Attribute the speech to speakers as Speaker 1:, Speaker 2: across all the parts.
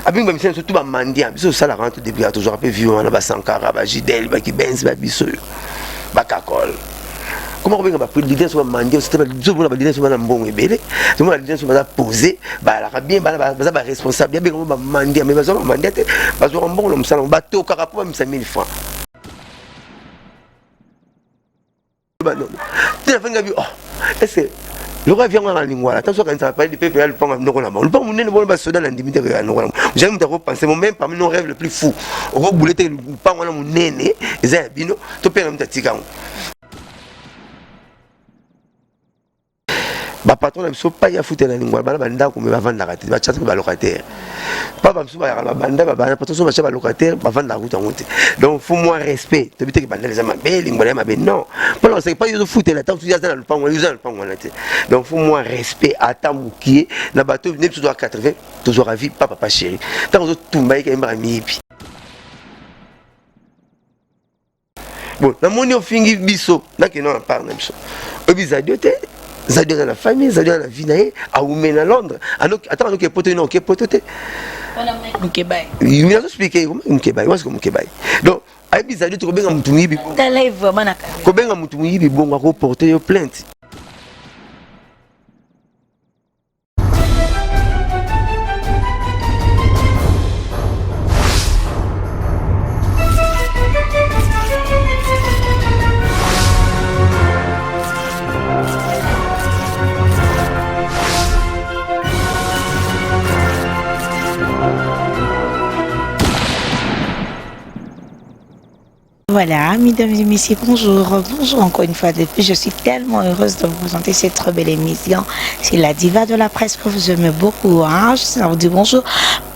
Speaker 1: Abing ba mission surtout ba mandia biso ça la rentre depuis a toujours peu vivre na ba Sankara ba Jidel ba ki Benz ba biso ba Kakol. Comment on va prendre l'idée sur mandia c'était pas l'idée sur mbongo ebele tout le monde l'idée sur va poser ba la bien ba responsable bien comment mandia mais ba mandia te ba zo mbongo lo msala ba to kaka po 1000 francs. Ba non. Tu as fait ngabi oh est-ce le roi vient en lingua attention quand ça parle du peuple le pont non là le pont on ne va soda la limite de non j'aime te repenser mon même parmi nos rêves le plus fou au boulet le pont on a mon nene ezaya bino to père mtatika ba patron na biso pas ya foutre na lingua bana banda ko me ba vendre la carte ba chat ba locataire pas ba biso ba ya ba banda ba bana patron ba chat ba locataire ba vendre la route en route donc faut moins respect to bité que banda les ama be lingua ma be non pas non c'est pas yo foutre la tant tu ya dans le pan on usa le pan on était donc faut moins respect ata mukie na bateau ne biso doit 80 toujours à vie papa chéri tant on tout mbaye ka mbra mipi bon na moni on fingi biso na que non on parle na biso obizadio te ça dans la famille, ça dans la vie naé, à Oumen à Londres. Attends, nous qui pote non, qui pote te. Il m'a expliqué comment Mkebai, moi c'est comme Mkebai. Donc, à bizarre tu combien mutungi bi.
Speaker 2: Ta live vraiment na.
Speaker 1: Combien mutungi bi bon à reporter plainte.
Speaker 2: Voilà, mesdames et messieurs, bonjour. Bonjour encore une fois de plus. Je suis tellement heureuse de vous présenter cette très belle émission. C'est la diva de la presse que vous aimez beaucoup. Hein? Je vous dis bonjour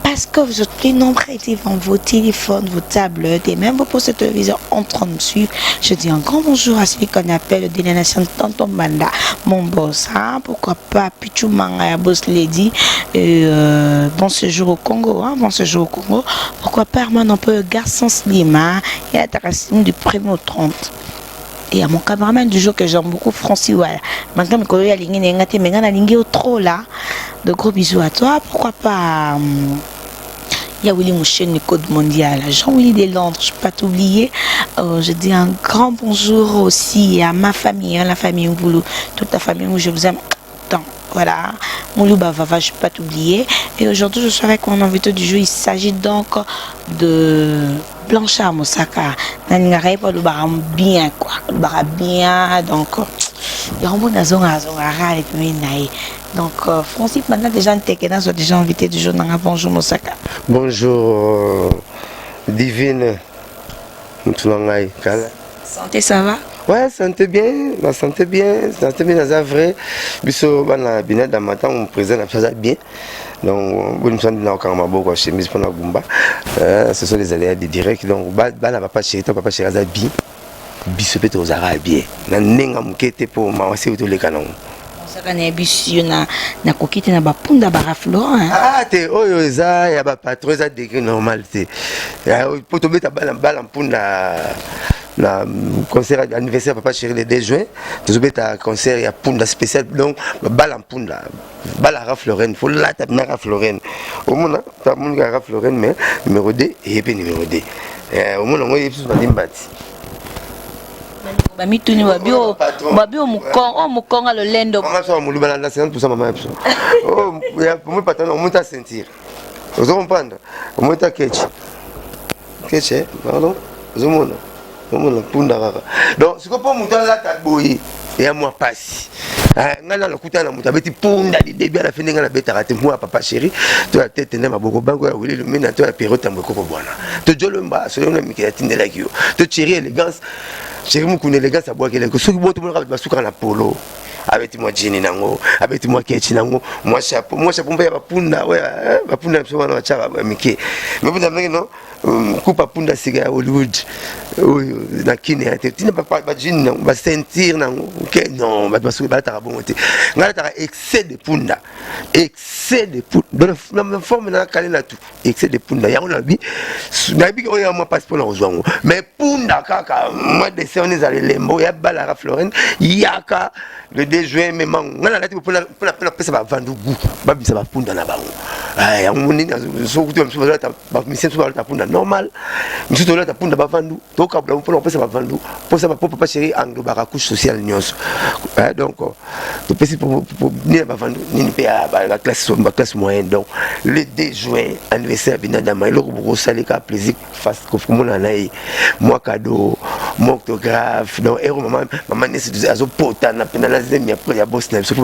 Speaker 2: parce que vous êtes plus nombreux devant vos téléphones, vos tablettes et même vos postes de télévision en train de suivre. Je dis un grand bonjour à celui qu'on appelle le délénation Tonton Banda, mon boss. Hein? Pourquoi pas Pichou Manga, boss lady. Bon séjour au Congo. Hein? Bon séjour au Congo. Pourquoi pas un peu garçon slim. Hein? Et à du 1er au 30. Et à mon cameraman du jour que j'aime beaucoup, Francis Wall. Maintenant, je suis allé trop là. De gros bisous à toi. Pourquoi pas il y a Willy Mouchen, le code mondial. Jean-Willy des Londres, je ne peux pas t'oublier. Je dis un grand bonjour aussi à ma famille, hein, la famille Mboulou, toute la famille où je vous aime tant. Voilà, Moulou Bavava, je ne peux pas t'oublier. Et aujourd'hui, je suis avec mon invité du jour. Il s'agit donc de Blanchard Moussaka. Nangaray pas le bar bien quoi, le bar bien donc il y a un bon azonga et puis naï. Donc Francis maintenant déjà Tekena sont déjà invité du jour. Bonjour Moussaka.
Speaker 1: Bonjour divine. Mutulangay kala.
Speaker 2: Santé ça va?
Speaker 1: Ouais, santé bien, santé bien, dans vrai. Biso bana bina dans matin on présente la chose bien. Donc on nous donne encore ma beaucoup chemise pour la gumba. Ce sont les aléas du direct donc bana papa chéri, papa chéri za bien. Biso peut aux arabes. Na nenga mukete pour ma wasi autour les canons.
Speaker 2: Ça kana biso na kokite na bapunda ba Florent.
Speaker 1: Ah te oyo eza ya ba patron za degré normalité. Pour tomber ta balle punda la concert anniversaire papa chéri le 2 juin tu as concert il y a punda spécial donc bala punda bala Raf Lorraine faut la tape na Raf Lorraine au monde ta monde Raf Lorraine mais numéro 2 et puis numéro 2 au monde moi il plus pas dimbati
Speaker 2: ba mituni babio mukonga le lendo
Speaker 1: mama so mulu bana 50% mama oh pour moi patron on monte à sentir vous comprenez on monte à ketch pardon vous monde donc ce que pour monter là ta boyi et à moi passe ngana lokuta na mutabeti punda di début à la fin ngana beta raté moi papa chéri to la tête na maboko bango ya wili le mina to la période tamboko ko bwana to jolomba so na mikatinde la kio to chéri élégance chéri mukune élégance à boire que so ki boto mo ba suka na polo avec moi jean nango avec moi ketchi nango moi chapeau mpa ya bapunda ouais bapunda so wana chaba mike mais vous avez non coupe punda siga Hollywood na kine ate tina ba jean nango ba sentir nango OK non ba so ba ta bon te ngala ta excès de punda dans la forme na kale na tout excès de punda ya on a bi ko ya moi passeport na ozwango mais punda kaka moi de on est allé lembo ya bala Raf Lorraine yaka le 2 juin même ngana lati pour la pesa ba vandu goût ba bisa ba punda na bango ah moni na so kutu mso balata ba mission so balata punda normal mso to lata punda ba vandu to ka bla mpona pesa ba vandu posa ba papa chéri anglo ba couche sociale nyonso donc to pesi pour ni ba vandu ni pe la classe moyenne donc le 2 juin anniversaire binada ma loko boko salika plaisir face ko mona nayi moi cadeau mon autographe donc et maman nesi azo pota na pena la zemi après ya boss na so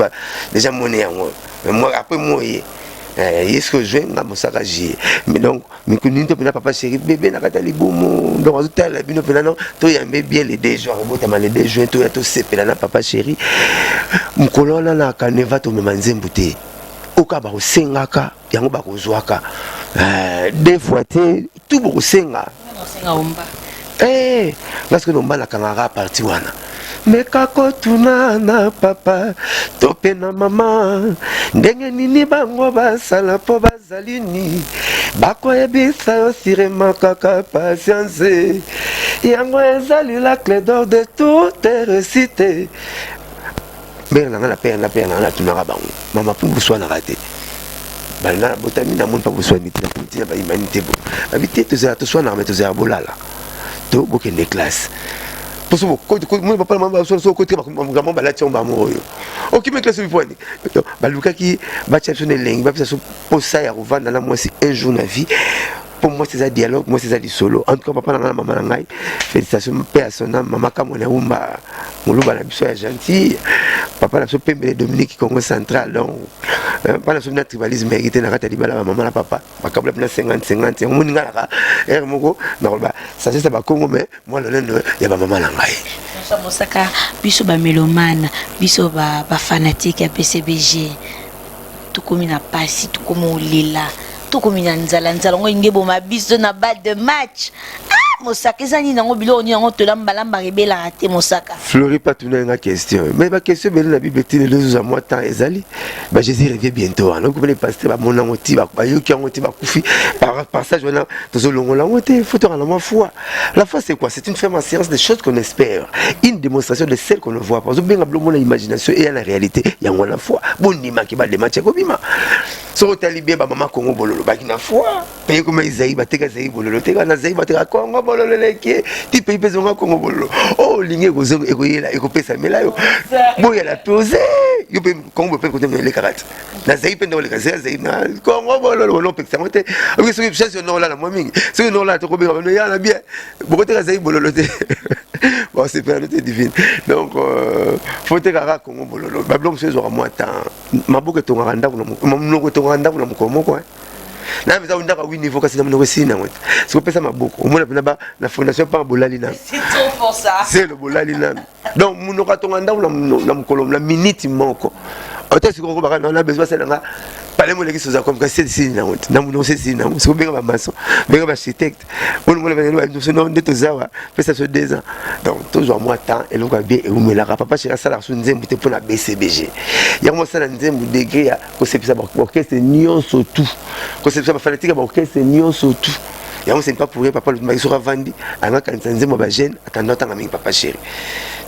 Speaker 1: déjà monnaie yango moi après moi est-ce que je vais m'amusaka j mais donc mikuni to pena papa chéri bébé na kata libumu donc azo tala bino pena non to yambe bien les 2 jours botama les 2 juin to ya to sepela na papa chéri mkolona na kaneva to memanzembu te oka ba osengaka yango ba kozwaka des fois te tout bo kosenga
Speaker 2: omba
Speaker 1: parce que nomba na kangaka parti wana mekako tuna na papa tope na mama ndenge nini bango basala po bazali ni bakoyebisa yo sirema kaka patience yango ezali la clé d'or de toute réussite mbele nanga na pere na tunaka bango mama mpo boswanaka te balina botami na moni mpa boswani te na politina bahumanité bo babi te tozala toswanaka me tozala bolala to bokende classe poso moni papa na mama so kote makambo balati yango bango oyo okimi classe bipwani balukaki batia biso na elengi bapesa so posa ya kovanda na mwasi un jour na vie. Pour moi, c'est un dialogue, moi, c'est un solo. En tout cas, papa, maman, félicitations, père à son âme, maman, comme on est Oumba, mon loup, la biso est gentil. Papa, la so pembe Dominique, Congo central, donc, pas la so na tribalisme, hérité, na ratali, la maman, la papa, ma câble, 50, on m'a dit, Moko, ça c'est ça, Congo, mais moi, le lundi, il y a ma maman, la maille.
Speaker 2: Mosaka, biso ba mélomane, biso ba fanatique à PCBG, tout comme il n'a pas si, tout comme on lila. Tout comme il y a un biso na balle de match. Mosaka, ezani nango bilo ni nango tolamba lamba rebela raté Mosaka.
Speaker 1: Fleury pas tourner une question. Mais ma question belle la Bible tine les à moi temps ezali. Bah Jésus revient bientôt. Donc comme les pasteurs mon ngoti ba yoki ngoti ba kufi par passage voilà tozo longo la ngoti faut te rendre la foi. La foi c'est quoi? C'est une ferme séance des choses qu'on espère. Une démonstration de celles qu'on ne voit pas. Parce que bien mon imagination et la réalité, il y a la foi. Bon ni ma ki ba de match ko bima. So talibé ba maman Congo bololo ba ki na foi. Paye comme Isaïe ba teka Isaïe bololo teka na Isaïe ba teka Congo bololo leke ti pays pesonga Congo bololo. Oh linge ko zo ekoyela ekopesa mela yo. Boya la pose. Yo pe Congo pe ko le karate. Na Isaïe pe no le Isaïe na Congo bololo no pe samote. Abi so chance no la na moi mingi. So no la to ko be no ya na bien. Boko teka Isaïe bololo te. Bon c'est pas noté divine. Donc faut te kara Congo bololo. Ba blom se zo moi temps. Maboke to nganda ko to nganda ko mo ko. Na meza undaka wi niveau kasi na mno sina ngwe. Siko pesa maboko. Omona pena ba na fondation par bolali na.
Speaker 2: C'est trop pour ça.
Speaker 1: C'est le bolali na. Donc muno ka tonganda na mkolom la minute moko. Ota siko ko baka na besoin ça nga. Parler mo leki soza comme c'est ici na ngwe. Na muno c'est ici na. Siko benga ba maçon, benga ba architecte. On mo le venir nous sono ndeto zawa. Pesa so 2 ans. Donc toujours moi temps et loka bien et umela papa chez ça la sunzembu te pour na BCBG. Ya mo ça na nzembu degré ya ko sepisa ba orchestre nyonso tout. Ça va faire les orchestre nyonso tout. Et on c'est pas pour rien papa le mari sera vendu anga kanza nzembo ba jeune attendant tanga mingi papa chéri.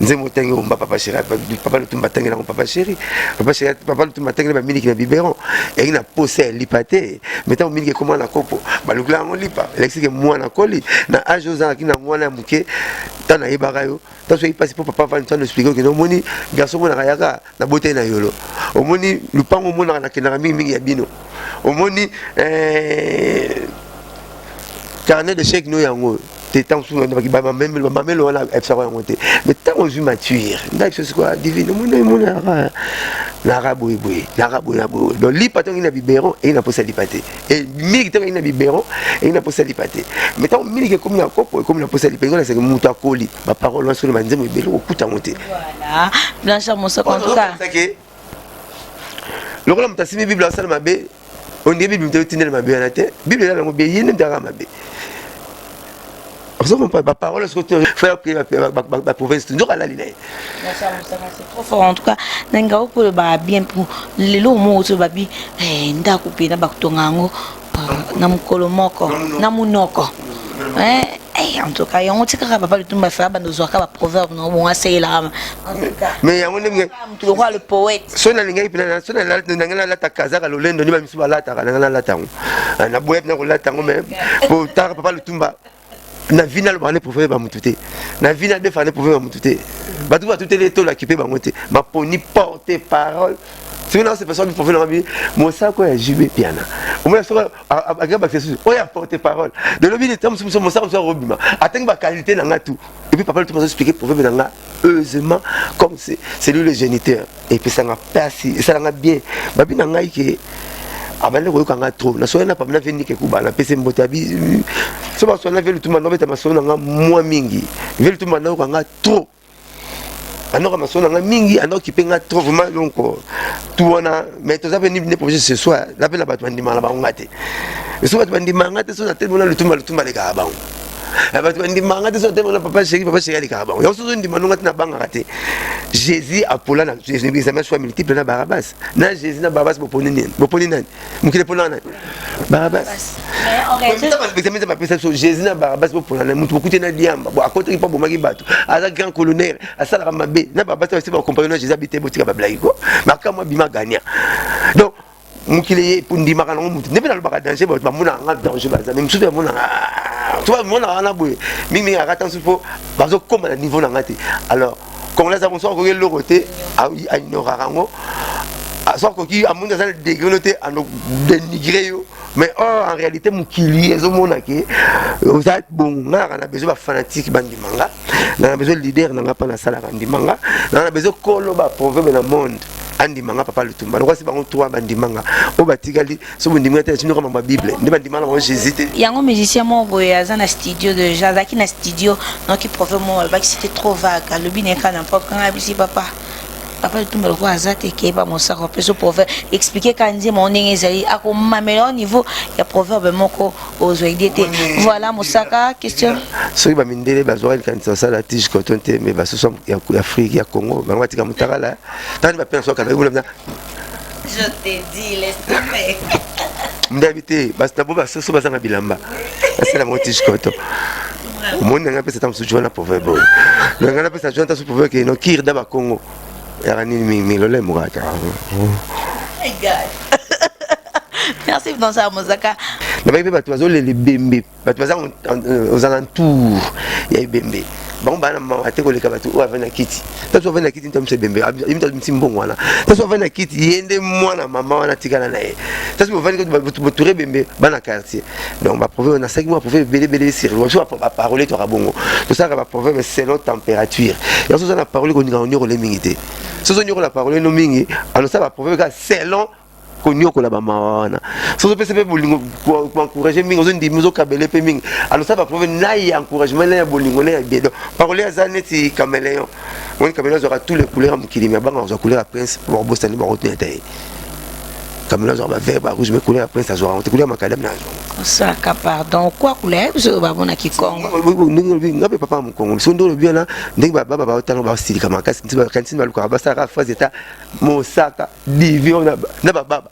Speaker 1: Nzembo tangi omba papa chéri papa le tumba tangi na papa chéri. Papa le tumba tangi ba mingi na biberon et il a posé lipate. Maintenant mingi comment na kopo ba le gla on lipa. Alexis que moi na koli na âge aux ans qui na moi na muke tana yebaka yo. Tant que il passe pour papa va nous expliquer que non moni garçon mo na kayaka na beauté na yolo. Au moni le pango mo na kenara mingi ya bino. Au moni carnet de chèque nous yango t'es tant sous même on a fait ça mais tant on joue mature ndax c'est quoi divine mon l'arabe donc li paton il a biberon et il a posé lipaté et mi il a biberon et il a posé lipaté mais tant mi que comme il a copo comme il a posé lipaté c'est que muta koli ma parole sur le manzemo belo okuta monter
Speaker 2: voilà Blanchard Mosaka en tout cas
Speaker 1: le rôle mtasimi bible ça mabe on dit bible mtasimi mabe na te bible là mo be yene ndara mabe. Vous pas ma parole est-ce que tu faire la province toujours à la ligne.
Speaker 2: C'est trop fort en tout cas nanga pour le bien pour les lots mo to babi ndako pe na bakutonga ngo na mukolo moko na munoko En tout cas, on dit que papa le tout m'a fait nous aura proverbe non bon assez là. En tout cas.
Speaker 1: Mais ya ngone
Speaker 2: Tu le roi le poète.
Speaker 1: sona lingai pina sona la la ta kaza ka lolendo ni ba misuba la ta kana la tango. Na boye na ko la tango même pour ta papa le tumba. Na vina le bane proverbe ba mutute. Na vina de fane proverbe ba mutute. Ba tout va tout les to la qui peut ba monter. Ma poni porter parole. C'est une personne qui profite dans la vie. Moi, ça, quoi, j'y vais bien. Au moins, ça, à grave, c'est sûr. On y a porté parole. De l'objet des temps, moi, ça, on s'est robima. Atteindre ma qualité dans la tout. Et puis, papa, tout le monde expliqué pour venir dans la heureusement, comme c'est lui le géniteur. Et puis, ça m'a passé. Et ça m'a bien. Babi, dans la qui abale ko kanga trop na soya na pa na veni ke kuba na pese mbote abi so ba so na velu tuma no beta maso na mwa mingi velu tuma na kanga trop alors ma sonne nga mingi alors qui penga trop vraiment donc tout on a mais tout ça venu ne projet ce soir la pela battu ndima la ba ngate so battu ndima ngate so na tellement le tumba le ka ba battu ndima ngate so tellement papa chéri le ka ba yo so ndima ngate na banga ngate Jésus apola na Jésus ça m'a choix multiple na Barabbas na Jésus na Barabbas boponi nani mukile pona na Barabbas mais en réalité Jésus na Barabbas bopona na mutu bokute na diamba bo akote pas bomaki bato aza grand colonel asala mabe na Barabbas c'est pas comparer na Jésus habité botika ba blaiko maka moi bima gagna donc mukile pour ndima kana mutu ne bela ba danger ba mona nga danger ba za même soupe mona tu vois mona na boye mingi akata supo bazo comme na niveau na ngate alors quand on a bonsoir que le côté à ignorango soit que à mon dans le dégré à nous dénigrer mais en réalité mon kili ils ont mon aké vous êtes bon on a besoin de fanatique bandi manga on a besoin de leader n'a pas la salle bandi manga on a besoin kolo ba proverbe dans le monde andi manga papa le tumba donc c'est pas toi bandi manga o batigali so bandi manga tino comme ma bible ndi bandi manga Jésus
Speaker 2: yango musicien mo boya za na studio de Jazaki na studio donc qui proverbe mo ba c'était trop vague le bien quand n'importe quand ici papa le tumba le roi azate qui pas mon ça rappelle ce proverbe expliquer quand dit mon ngezali a ko mamela au niveau ya proverbe moko aux oidete voilà mosaka question
Speaker 1: so ba mindele bazwa quand ça la tige coton te mais ba so ya Afrique ya Congo ba ngati ka mutakala tani ba penso kana
Speaker 2: je te dis laisse tomber
Speaker 1: m'dhabité bas na bo ba so bazanga bilamba c'est la tige coton mon nga pesa tam so jona proverbe nga na pesa jona so proverbe que no kir da ba Congo
Speaker 2: merci dans ça Mosaka.
Speaker 1: Les bembe aux alentours il y a bembe bon bana mama ateko le kabatu o avena kiti taso avena kiti ntamse bembe imita msimbongo wana taso avena kiti yende mwana mama wana tikana nae taso avena ko boture bembe bana quartier donc ba prouver on a 5 mois prouver belé sur le choix pas parler to rabongo to ça va prouver selon température ya so na parole ko ninga nyoko le mingité so so nyoko la parole no mingi alors ça va prouver que selon konyoko la bamawana so so pese pe bolingo pour encourager mingi ozo ndimi ozo kabele pe mingi alors ça va prouver na y encouragement na bolingo na bien donc parler à zaneti caméléon on caméléon aura tous les couleurs mukili mais banga aura couleur à prince pour bostani ba retenir taille caméléon aura vert ba rouge mais couleur à prince aura on couleur macadam na
Speaker 2: ça pardon quoi couleur je ba bona ki Congo
Speaker 1: ngabe papa mu Congo so ndolo bien là ndenge ba baba ba tano ba style kama kasi ntiba kanti ba luka ba sara phase eta Mosaka divio na baba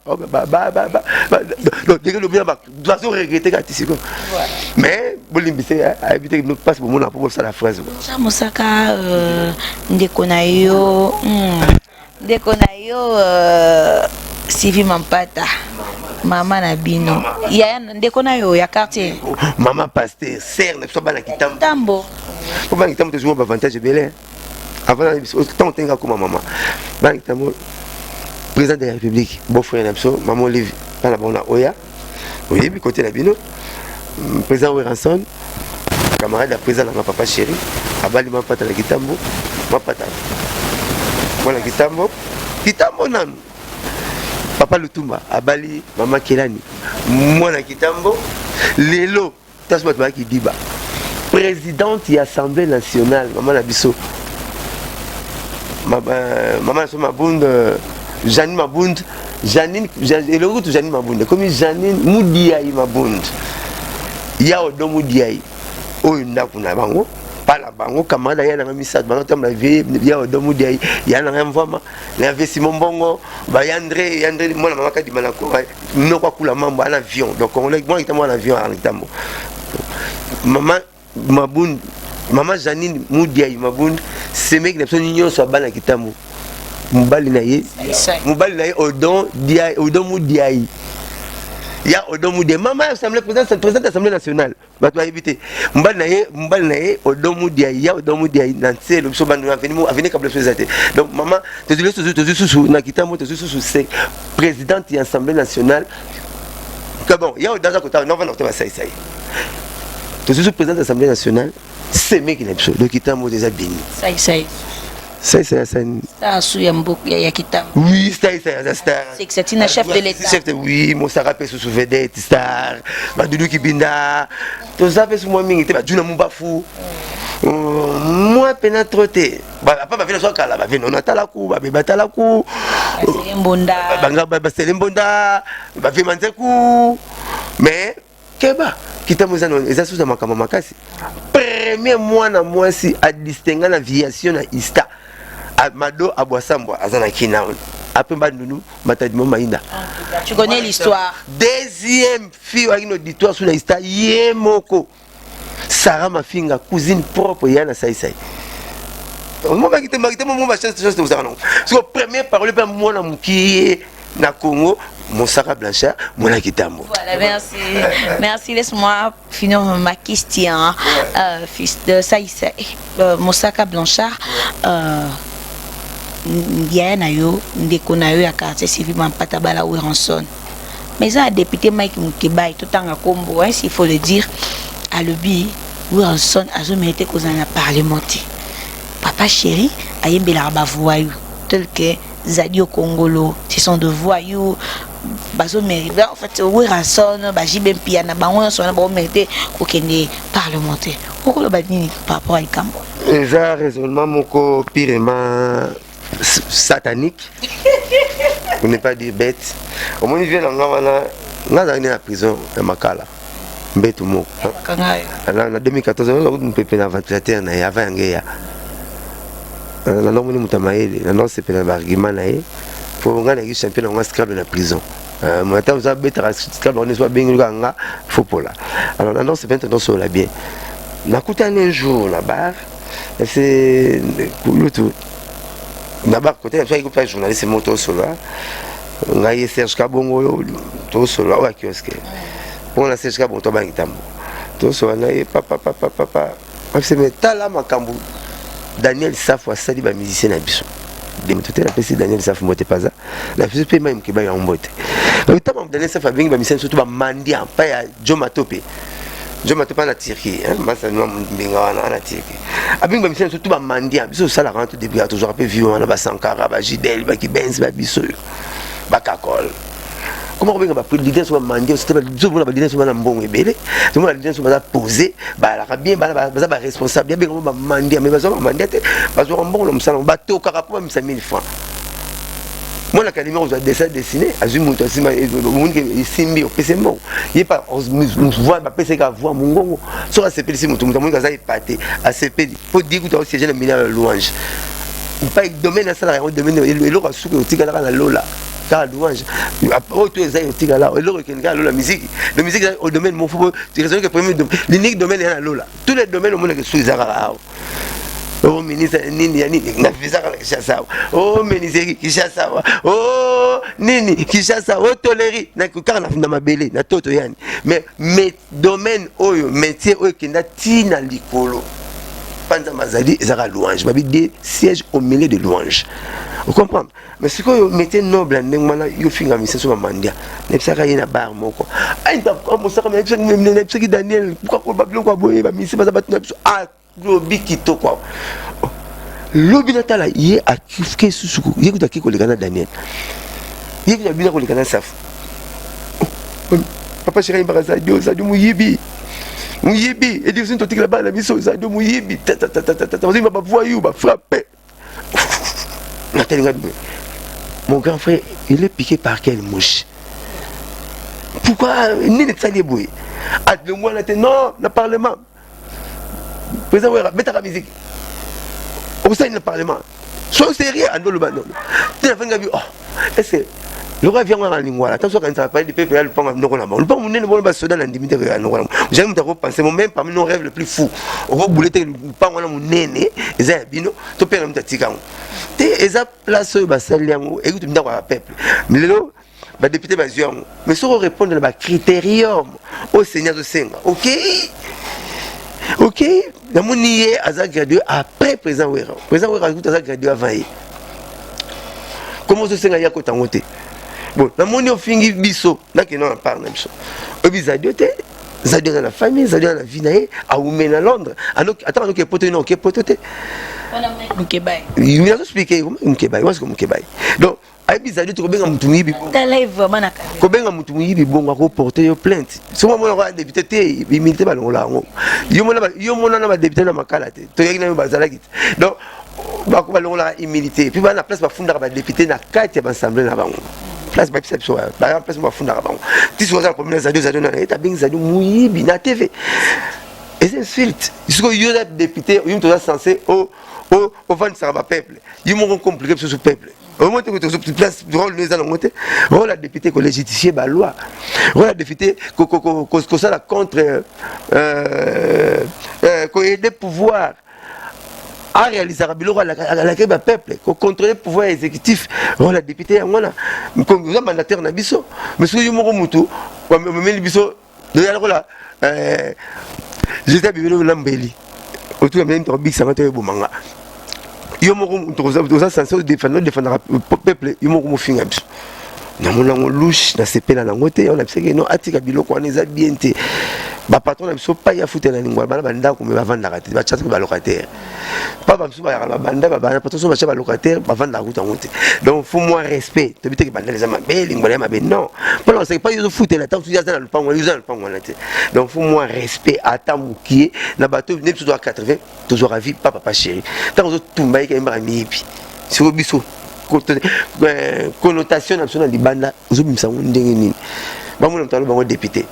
Speaker 1: donc dès que le bien ba doit se regretter quand ici mais bolimbise a éviter nous passe pour mon pour ça la phrase
Speaker 2: ça Mosaka ndeko na yo Sylvie Mampata Maman Nabino ya ndeko na yo ya quartier
Speaker 1: maman pasteur cerne so bana
Speaker 2: kitambo
Speaker 1: ko bana kitambo to jouer avantage belé avant tant tenga comme maman bana kitambo président de la République beau frère Napso maman Olive bana bona oya oui bi côté Nabino président Weranson camarade la président na papa chéri abali Mampata la kitambo Mampata voilà kitambo nan Papa Lutumba, Abali, Maman Kelani, Mwana Kitambo, Lelo, Tasmat Baki Diba, présidente de l'Assemblée nationale, Maman Nabiso, Maman Mabund, Janine Mabund, Janine, et le route Janine Mabund, comme Janine Moudiaï Mabund, Yao Moudiaï, Oyunda Kunabango, pas la bango, camarade, il y a un message, il y a un domo, il y a un envoi, il y a un Simon Bongo, il y a André, moi, la maman qui dit Malako, non, quoi, la maman, un avion, donc on est moi, il y a un avion à l'Itambo. Maman, Maboun, maman Janine Moudiaï, Maboun, c'est mec qui n'a pas d'union sur la balle à Kitamo. Moubali naye Odon Moudiaï. Il y a Odon Moudiaï. Maman assemblée présidente de l'Assemblée nationale. Bah tu vas éviter. Moubali naye Odon Moudiaï. Il y a Odon Moudiaï. Nancy l'option bandu avenir comme le faisait. Donc maman, tu es sous Nakitamo, tu es sous c'est présidente de l'Assemblée nationale. Bon, il y a dans un côté, non, va noter ça. Tu es sous président de l'Assemblée nationale. C'est mec qui n'a pas de Kitamo déjà béni. Ça. Oui, star.
Speaker 2: C'est une chef de l'État.
Speaker 1: Oui, mon Sarah peut sous vedette, star. Madoudou Kibinda. Tout ça fait sous moi, mais tu vas dire, mon bafou. Moi, pénétroté. Pas ma vie, la kala, ma vie, non, atalakou, ma vie, batalakou. Banga, ma vie, mantekou. Mais, Keba, qui t'a mis en exercice de ma kamamakasi. Premier mois, moi, si, à distinguer l'aviation à Ista. Mado Abouassamba, Azana Kinaon. Après Bandounou, Matadimo Maïna.
Speaker 2: Tu connais l'histoire.
Speaker 1: Deuxième fille, avec une auditoire sur l'Ista, Yemoko. Sarah, ma fille, cousine propre, Yana Saïsaï. Moi, je suis le premier parole, moi, qui est na Congo, mon Sarah Blanchard, mon Akitambo.
Speaker 2: Voilà, merci. Merci, laisse-moi finir ma question. Fils de Saïsaï, mon Sarah Blanchard. Ndiaye na yo ndeko na yo ya quartier civil Mampata bala Weranson. Mais ça a député Mike Mukeba et tout en combo, hein, s'il faut le dire, à l'obi Weranson a jamais été causé dans parlementaire. Papa chéri a yembe la voyou tel que Zadio Congolo, ce sont de voyous. Bazo mérite en fait Weranson ba jibem piana ba Weranson ba mérite ko kende parlementaire. Pourquoi le badini par rapport à Ikambo?
Speaker 1: Déjà raisonnement moko pirement satanique. Vous n'êtes pas dire bête. Au moins, il vient dans la prison de Makala. Bête ou mot. En 2014, on peut faire un ventilateur avant un guerre. Non, c'est pas un argument. Pour gagner champion, on va se dans la prison. Maintenant, vous avez bête à on est soit bien il faut pour là. Alors, non, c'est maintenant sur la bien. On a coûté un jour là-bas. C'est le tout. D'abord, côté de journaliste, c'est mon solo. On a Serge Kabongo, tout solo, à kiosque. Pour la Serge Kabongo, tout banquitambo. Tout solo, papa. C'est Tala Makambu. Daniel Safwa, Sadi, ba musicien à Bissou. Tout la PC Daniel Safwa, moté pas ça. La PC paye même qui va en botte. Le temps Daniel Safwa, bien, musicien surtout, Mandia, pas à Jomatope. Je ne pas en Turquie, hein, je suis en Turquie. Avec mes amis, surtout Mandia, je suis la rente de toujours un peu violent, Sankara, Gidel, Benz, Bissou, Bakakol. Comment on va prendre l'idée sur Mandia, c'est l'idée sur un bon ébélé, tout le monde a l'idée sur un posé, bien, responsable, bien, Mandia, mais Mandia, parce qu'on bon, on s'en bateau, carapon, 1000 francs. Moi, l'académie, on a dessiné, à Zumou, il Simbi, au PC Mont. Il n'y a pas, on voit, ma PC, on voit mon gongo. Sur la CP, on a épaté. À CP, il faut dire que tu as siégé le milliard de louanges. Il n'y a pas de domaine à ça, il domaine, il aura sous le tigre à la lola. Car louange. Après, tu es au tigre là, il aura qu'un gars, la musique. La musique, au domaine, mon fou, tu raisonnes que le premier domaine, l'unique domaine est à la lola. Tous les domaines, au monde, est sous les arabes. Oh ministre nini na visa Kinshasa. Oh ministre Kinshasa. Oh nini Kinshasa. Oh toléri na kukara na mabele na toto yani. Mais domaine oyo métier oyo kenda tina likolo. Panza mazali ezaka louange. Babi des sièges au milieu de louange. Vous comprenez? Mais ce que métier noble ndengmana yo finga mission sur mandia. Nepsaka yena bar moko. Ainda comme ça comme nepsaki Daniel pourquoi ko babilo ko boye ba mission ba batu nepso ah lobi kitoko lobi natala ye akifke susuku ye kutaki kolekana Daniel ye kutaki kolekana Safu papa chéri mbaraza Sadio muyibi et dire sinto tikla bana biso Sadio muyibi tata vous ba voyou ba frapper Nathalie mon grand frère il est piqué par quelle mouche pourquoi nini tsali boy at le mois là non le parlement président Ouera, mettez la musique. Au sein du Parlement. Sois sérieux, Ando le Bandon. Tu as fait un oh, est-ce que le roi vient en lingua tant soit quand ça parle du peuple le pont non là le pont monene bon ba soda na ndimite ya non là jamais m'ta penser moi même parmi nos rêves les plus fous on va bouler te pas wana monene eza bino to pena m'ta tika te eza place ba saliango écoute m'ta kwa peuple mais lelo ba député ba zion mais sur répondre à ba critérium au seigneur de senga OK na monié aza gradué après président Wera écoute aza gradué avant comment ce senga ya ko tangote bon na moni ofingi biso na ke non parle na biso obi zadiote zadio na famille zadio na vie na ye a umena Londres attends donc poto non ke poto te
Speaker 2: wana mkebai
Speaker 1: il m'a expliqué mkebai moi c'est comme mkebai donc aibi zadio to benga mutu yibi
Speaker 2: ta live mana ka
Speaker 1: ko benga mutu yibi bonga ko porter yo plainte so moi mona député te imité ba longola ngo yo mona na ba député na makala te to yaki na ba zalaki donc ba ko ba longola immunité puis ba na place ba funda ba député na kati ba assemblée na bango place ba perception ba place ba funda ba bango ti so za problème zadio na eta bing zadio muyibi na TV et c'est insulte jusqu'au yo député yo to censé au vendre ça va peuple ils m'ont compliqué sur ce peuple au moment où tu place rôle les allons monter rôle la député ko légitifier ba loi rôle la député ko ça la contre ko aider pouvoir à réaliser à la peuple ko contrôler pouvoir exécutif rôle la député ngona ko mandataire na biso mais so yo moko mutu wa memeli biso de ya là j'étais bibelo lambeli autour même to big ça va te bomanga yo moko to ça défendre peuple yo moko mo finga biso na mona louche na sepela na ngote on a pensé que non atika biloko on est bien té ba patron na biso pa ya fouter na lingwa bana banda ko me ba vanda kati ba chataka ba locataire pa ba biso ba ya ba banda ba bana patron so ba cha ba locataire ba vanda ko ngote donc faut moins respect to biteke banda les ama be lingwa ma be non pour non c'est pas yo fouter la tant tu ya na le pango yo na le pango na té donc faut moins respect atamukie na bato ne biso 80 toujours à vie papa chéri tant zo tumba ke mba mipi sur biso connotation nationale libanda uzobimisa ndenge nini bamona mtalo bango député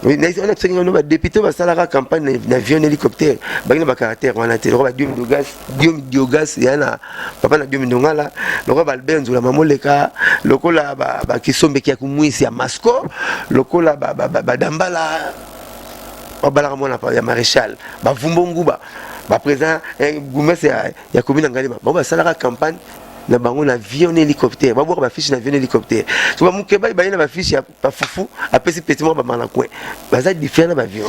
Speaker 1: oui on a besoin de député va salara campagne d'avion hélicoptère bagina ba caractère wana te roba Diom Diogas yana papa na Diom Ndongala roba Albert Nzula mamoleka lokola ba kisombe kia kumwisi ya Masco lokola ba dambala ba mona ya maréchal ba vumbonguba ba président goumès ya commune ngalima ba salara campagne na bango na avion hélicoptère ba boire ba fiche na avion hélicoptère so ba mukeba ba ina ba fiche ba fufu apesi petit mo ba mana coin ba za différent ba avion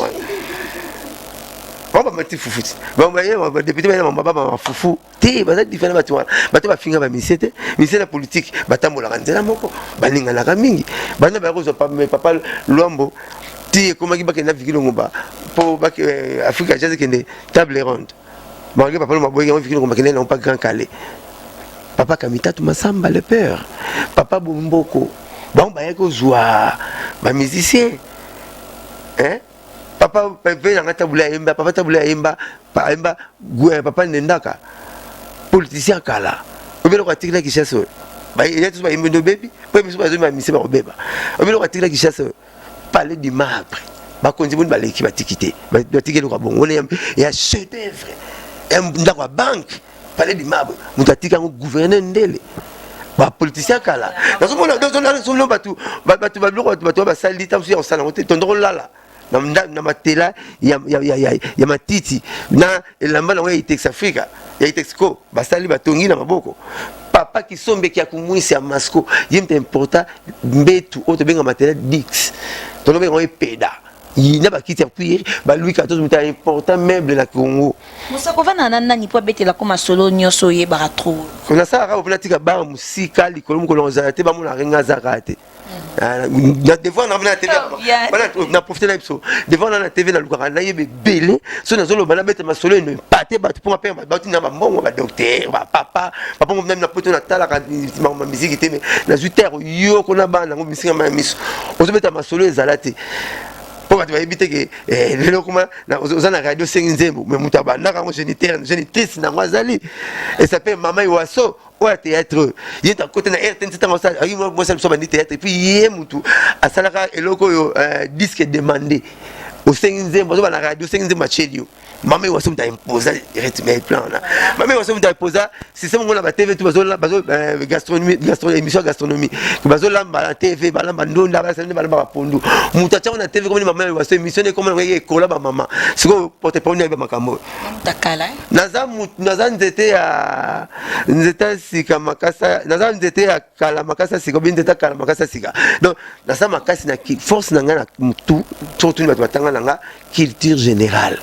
Speaker 1: ba mati fufu ba ba député ba ba ba fufu te ba za différent ba tuwa ba te ba finga ba misete la politique ba tambola kanzela moko ba ninga na kamingi ba na ba ko zo papa Luambo ti komaki ba kena vikilo ngoba po ba Afrika jaze kende table ronde ba ngi papa maboye ngi vikilo ngomba kene na pas grand calais papa Kamitatu Masamba le père papa Bomboko bon ba yako joie ba musicien hein papa pepe na tabula yemba papa tabula yemba papa Ndendaka politicien kala obelo kwa tikla kishaso ba yetu ba yembe no baby po biso ba zo ma mise ba obeba obelo kwa tikla kishaso parler du marbre ba konzi bon ba leki ba tikité ba tikelo kwa bongo ne ya chef d'œuvre ndakwa banque parler du marbre mutatika ngo gouverneur ndele ba politicien kala na so mona so no batu ba bloko batu ba sali tam sur sala ngote tondro lala na matela ya matiti na elamba na wa Itex Africa ya Itexco ba sali batongi na maboko papa kisombe kia kumwisi ya Masco yemte important mbetu oto benga matela Dix tono benga peda il n'a pas quitté puis bah Louis XIV muta important meuble na Congo
Speaker 2: musa kovana nani po betela koma solo nyoso ye baratro
Speaker 1: kona sa ka opnatika ba musika likolo mukolo nzala te ba mona renga zakate na devant na TV na profiter na biso devant na TV na lukaka na yebe belé so na zolo bana bete masolo ne paté ba pour pa ba tina ba mbongo ba docteur ba papa mo même na poto na tala ka ma musique te mais na zuter yo kona bana ngo misinga ma miso ozo beta masolo ezalate pour tu vas éviter que les locaux na ozana radio Senginzembo mais mutaba na kango génitrice na ngwazali et ça s'appelle Mama Iwaso au théâtre il est à côté na RTN c'est ça ayi moi ça me théâtre et puis yé mutu asalaka eloko yo disque demandé au Senginzembo na radio Senginzembo chelio Maman was some imposer rythme et plan là. Maman was some imposer système on a ba TV tout bazol gastronomie émission gastronomie. Bazol là ba TV ba là ba ndonda ba sende ba ba pondu. Mutacha on a TV comme maman was émission comme on est kola ba maman. C'est quoi porte pas on ba makambo.
Speaker 2: Takala.
Speaker 1: Nazan nzeta sika makasa nazan nzeta kala makasa sika bien nzeta kala makasa sika. Donc nasa makasi na force na ngana tout surtout ba batanga nga culture générale.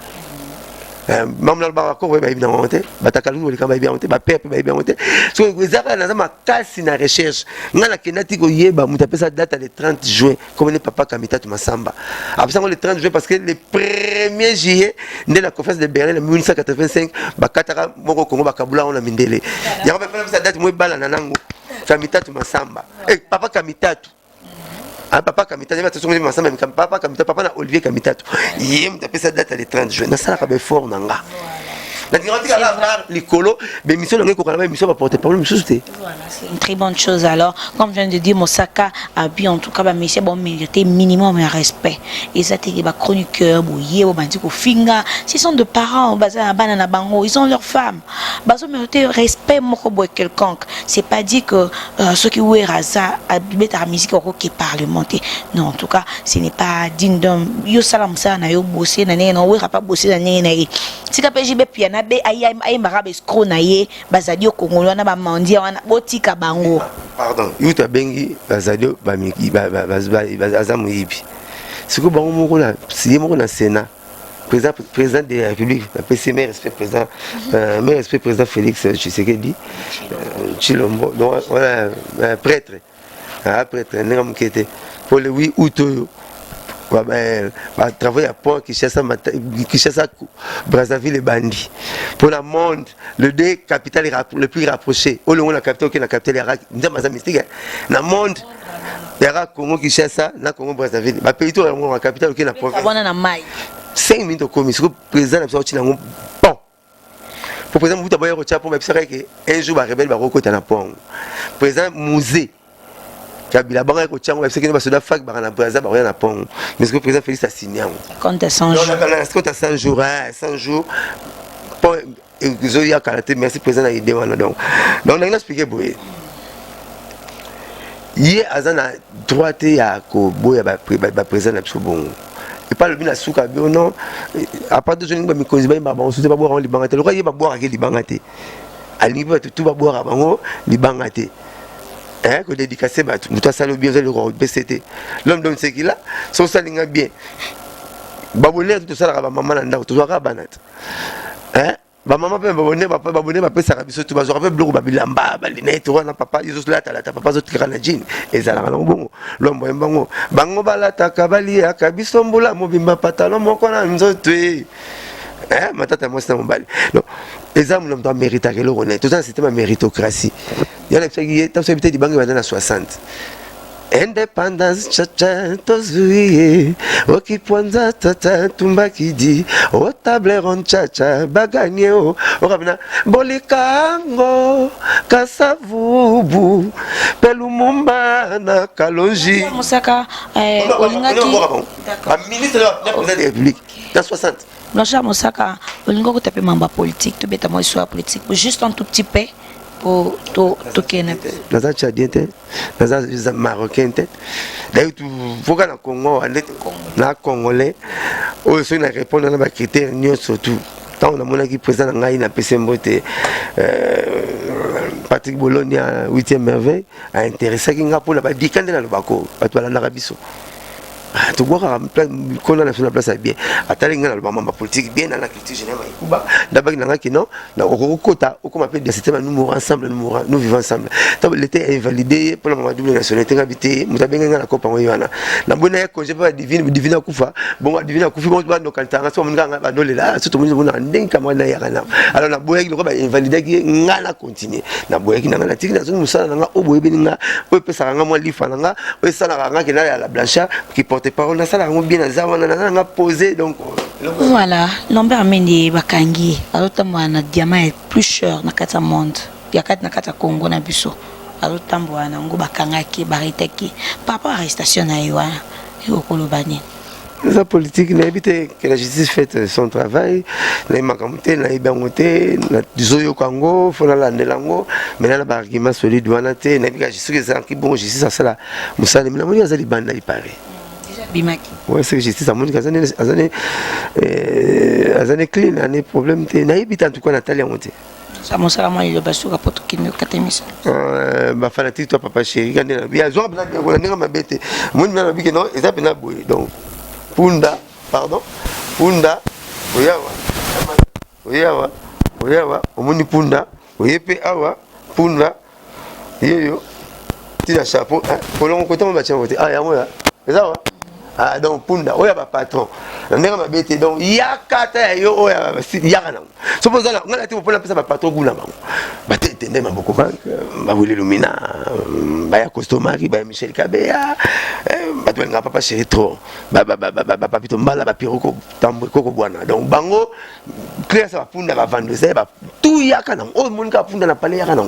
Speaker 1: Même dans le barako, oui, bien monté. Batakalou, il est bien monté. Peuple, bien monté. So, vous avez dans ma casse na recherche. Nga la kenati ko yeba, mu tapé sa date le 30 juin, comme le papa Kamita Masamba. Après ça, le 30 juin parce que le 1er juillet, de la conférence de Berlin en 1985, bakatara moko Congo bakabula on a mindele. Il y a même sa date moi bala nanango. Kamita Masamba. Eh, papa Kamita. Ah, papa Kamita, il va te souvenir ensemble, papa Kamita, papa na Olivier Kamita. Il me tapé sa date le 30 juin. Na ça la fort nanga. La garantie à la l'écolo, mais mission de l'école, mission va porter parole, mission c'était.
Speaker 2: Voilà, c'est une très bonne chose. Alors, comme je viens de dire, Mosaka a bien en tout cas, mais c'est bon, mérité minimum un respect. Et ça, t'es des chroniqueurs, bouillés, bandits, finga. Ce sont de parents, banana bango, ils ont leurs femmes. Ils ont mérité respect, moko quelconque. C'est pas dit que ceux qui oué raza, à la musique qui parlementer. Non, en tout cas, ce n'est pas digne d'un. Yo salam sa na yo bossé, na ne, non, oué pas bossé, na ne. Si ka PJB piana.
Speaker 1: Pardon, yuta bengi bazadio bamiki bazamu yibi. Ce que bon moko là, si moko na Sénat, président de la République, PC mes respect président, mes respect président Félix Tshisekedi, Chilombo, donc voilà prêtre, prêtre n'engam kete pour le 8 août. Travailler à Pont Kinshasa Brazzaville et Bandi pour le monde le deux capitales le plus rapproché au long la capitale qui est la capitale mystique dans le monde il y a Congo Kinshasa na Congo Brazzaville ba pays tout la capitale qui est la province 5 minutes au commis président na sorti na bon pour président vous d'abord au Tchapon mais c'est que un jour ba rebelle ba rekota na pont président musée Kabila banga ko tchango parce que ne basoda fak ba na Brazza ba rien na pont mais ce que le président Félix a signé
Speaker 2: compte 100 jours
Speaker 1: est-ce que tu as 100 jours 100 jours pour Zoya Kalaté merci président a aidé voilà donc on a expliqué boy hier azana droite ya ko boya ba président na bon et pas le bien souka bien non à part de jeunes ba mi kozi ba on se pas boire en libangate le roi ba boire avec libangate à niveau tout ba boire avant libangate. Hein, que dédicacé, tout ça le bien, le BCT. L'homme donne ce qu'il a, son salinga bien. Babonner, tout ça, la maman n'a pas tout ça, banat. Hein, maman peut babonner, peut s'arrabiser tout, bazar, peut bloquer babilamba, balinette, tout ça, papa, ils ont la tata, papa, ils ont granadine, et ça, l'homme, l'homme, bango, balata, kabali, akabisombola, mobimba, patalon, mon connard, nous autres, hein, ma tata, moi, c'est mon bal. Non, les hommes doivent mériter le honnête. Tout ça, c'était ma méritocratie. Il y a des gens qui ont banques dans 60. Indépendance, tcha tozuye, okipwanza tata tumbakidi, o table ron tcha baganyeo, o rabina bolikango, kasavubu, pelumumba na kalonji.
Speaker 2: Mosaka, olingaki.
Speaker 1: Ministre de la présidence de la République, dans 60.
Speaker 2: Blanchard Mosaka, olingo ko tapé membre politique, to beta moi soit politique, juste un tout petit peu. Pour tout Kenya.
Speaker 1: Dans un Tchadien, dans un Marocain, d'ailleurs, il faut que le Congo, le Congolais, aussi on répond à des critères, surtout. Tant on a qui présent dans la PCMBT, Patrick Bologna, 8e merveille, a intéressé qui pour la Badikan dans le Bako, à l'Arabie Saoudite. Tu vois qu'on a la place bien à talinga le moment politique bien dans la culture générale Cuba d'abord dans qui non au quota au comme appelle des systèmes nous mourons ensemble nous vivons ensemble donc l'été invalidé pour le moment double nationalité habité nous avons gagné la coupe en Yohana la bonne que j'ai pas divine kufa bon divine kufa bon donc quand on so nganga ba dole là surtout nous on ndeng kama na yana alors la boye le ba invalidé qui ngala continuer na boye qui na la tiki na zo musala nga oboye beninga o pesa nga mo lifa nga o sala nga qui na la blanchard qui porte parole ça la bien na posé donc
Speaker 2: voilà Lambert Mendy bakangi alotambwa na diamant est plus cher na kata monde ya kata na kata Congo na biso alotambwa na ngo bakangaki baritaki papa arrestation na yo wana yo kolobani
Speaker 1: la politique, que la justice fait son travail. Les makamute, les bangote, les zoyo kango, faut la landelango. Mais là, l'argument solide, wanate, je suis que c'est bon, justice à cela. Moussa, les mélodies, les banda, il paraît.
Speaker 2: Bimaki.
Speaker 1: Ouais, c'est que justice à mon azane clean, un problème. Naïbita en tout cas, Nathalie a monté.
Speaker 2: Ça m'a ça moi il le basso capote qui ne catémis.
Speaker 1: Bah fanatique toi papa chéri, quand il y a zob là, on a n'est pas bête. Moi je me dis que non, ils ont bien boy. Donc Punda, pardon, Punda, oyawa, omoni Punda, oyepe awa, Punda, yo, tu as chapeau, pour l'on côté on va tiens côté. Ah ya moi là, c'est ça. Ah donc Punda, oya ba patron. Ndenge mabete donc yakata yo oya yakana. Suppose là, on a été pour la pesa ba patron guna bango. Ba tende maboko bank, ba wili lumina, ba ya costomari, ba Michel Kabea, ba twenga papa chéri trop. Ba papito mbala ba piroko tambo koko bwana. Donc bango clair ça va Punda ba vendre ça ba tout yakana. O mon ka Punda na pale yakana.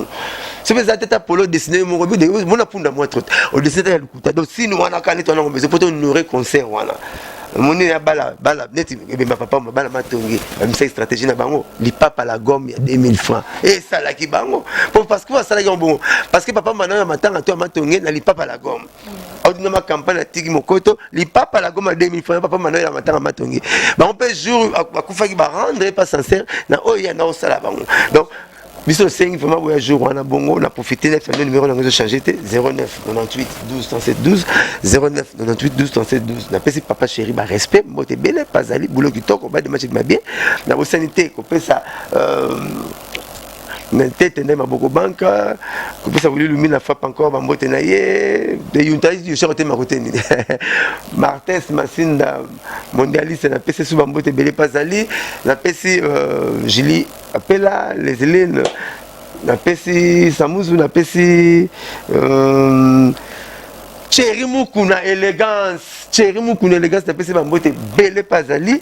Speaker 1: C'est parce que tata polo dessiné mon rebut de mon Punda moi trop. Au dessiné ya lukuta. Donc si nous on a kané ton mais c'est pour nous concert voilà. Mon ya bala net et ma papa bala matongi même cette stratégie na bango li papa la gomme ya 2000 francs et ça là qui bango parce que ça là bon parce que papa maintenant matanga toi matongi na li papa la gomme au ma campagne tigi mokoto li papa la gomme à 2000 francs papa maintenant matanga matongi ba on peut jour akufa ki ba rendre pas sincère na oya na osala bango donc Biso 5 vraiment voyageur on a bongo on a profité le numéro on a changé 09 98 12 37 12 09 98 12 37 12 na pesi papa chéri ba respect moté belle pas ali boulot qui toko ba de match ma bien na bo sanité ko pesa mais tête ndema boko banka ko pesa voulu lumina frappe encore ba mbote na ye de yuntai yo cherté ma côté ni Martes Masinda mondialiste na pesi sous ba mbote belle pas ali na pesi Julie appela les Hélènes na pesi Samuzu na pesi Chéri Mukuna élégance na pesi ba mbote belle pas ali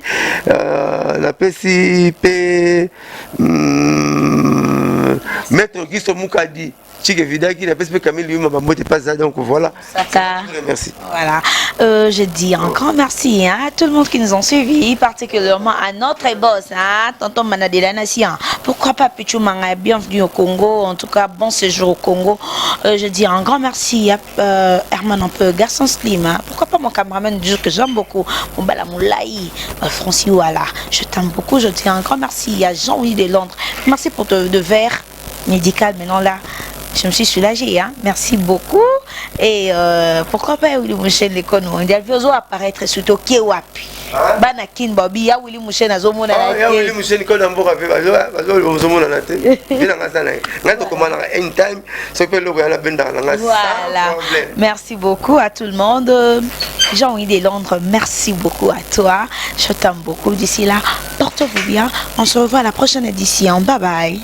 Speaker 1: na pesi pe Maître Giso Mukadi Chike Vidaki la pesi pe Camille Yuma ba mbote pas ali donc voilà.
Speaker 2: Saka.
Speaker 1: Merci.
Speaker 2: Voilà. Je dis un grand merci à tout le monde qui nous ont suivis, particulièrement à notre boss, tonton Manadela Nation. Pourquoi pas Pichou Manga, bienvenue au Congo, en tout cas bon séjour au Congo. Je dis un grand merci à Herman un peu, Garçon Slim. Pourquoi pas mon cameraman du jour que j'aime beaucoup, mon Balamoulaï, Francis Ouala. Je t'aime beaucoup. Je dis un grand merci à Jean-Louis de Londres. Merci pour de verre médical. Maintenant là, je me suis soulagée, hein. Merci beaucoup. Et pourquoi pas Willy Mouchen l'école mondiale veut apparaître surtout Kewapi. Banakin Bobby, ya Willy Mouchen a zomona la
Speaker 1: ya Willy Mouchen ko namboka pe bazo zomona na te. Bila ngazana. Ngato komana anytime, ce que le la benda na ngasa.
Speaker 2: Voilà. Merci beaucoup à tout le monde. Jean-Louis de Londres, merci beaucoup à toi. Je t'aime beaucoup. D'ici là, porte-vous bien. On se revoit à la prochaine édition. Bye bye.